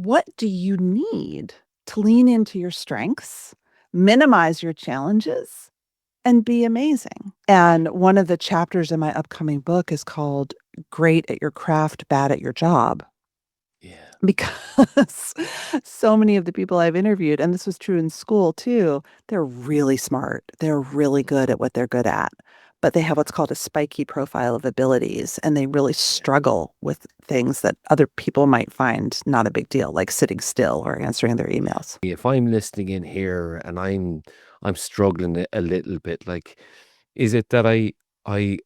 What do you need to lean into your strengths, minimize your challenges, and be amazing? And one of the chapters in my upcoming book is called Great at Your Craft, Bad at Your Job. Yeah. Because so many of the people I've interviewed, and this was true in school too, they're really smart. They're really good at what they're good at, but they have what's called a spiky profile of abilities, and they really Yeah. struggle with things that other people might find not a big deal, like sitting still or answering their emails. If I'm listening in here and I'm struggling a little bit, like, is it that I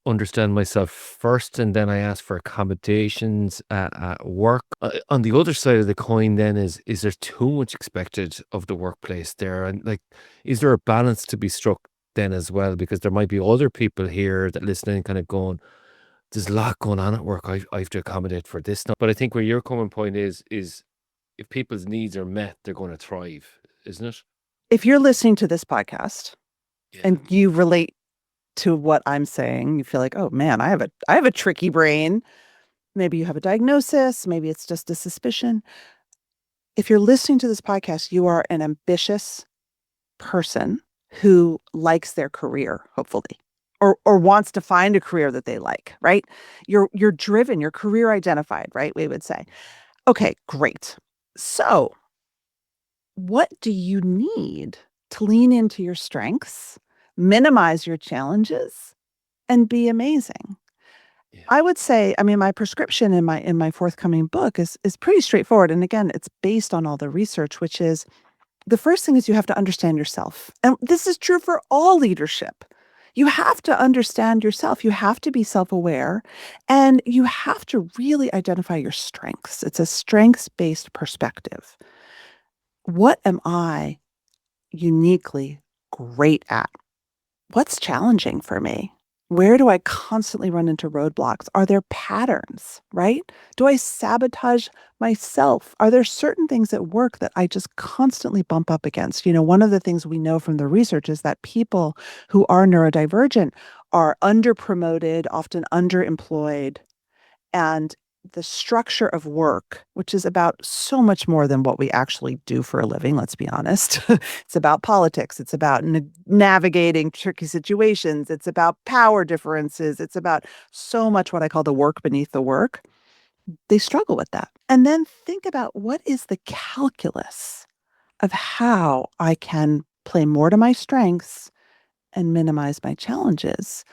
understand myself first and then I ask for accommodations at work? On the other side of the coin, then is there too much expected of the workplace there? And like, is there a balance to be struck then as well? Because there might be other people here that listening, kind of going, "There's a lot going on at work. I have to accommodate for this now." But I think where your common point is if people's needs are met, they're going to thrive, isn't it? If you're listening to this podcast Yeah. and you relate to what I'm saying, you feel like, oh man, I have a tricky brain. Maybe you have a diagnosis, maybe it's just a suspicion. If you're listening to this podcast, you are an ambitious person who likes their career, hopefully, or wants to find a career that they like, right? You're driven, you're career identified, right? We would say. Okay, great. So, what do you need to lean into your strengths, minimize your challenges, and be amazing? Yeah. I would say, I mean, my prescription in my forthcoming book is pretty straightforward. And again, it's based on all the research, which is the first thing is you have to understand yourself. And this is true for all leadership. You have to understand yourself. You have to be self aware and you have to really identify your strengths. It's a strengths based perspective. What am I uniquely great at? What's challenging for me? Where do I constantly run into roadblocks? Are there patterns, right? Do I sabotage myself? Are there certain things at work that I just constantly bump up against? One of the things we know from the research is that people who are neurodivergent are underpromoted, often underemployed, and the structure of work, which is about so much more than what we actually do for a living, let's be honest. It's about politics. It's about navigating tricky situations. It's about power differences. It's about so much what I call the work beneath the work. They struggle with that. And then think about what is the calculus of how I can play more to my strengths and minimize my challenges.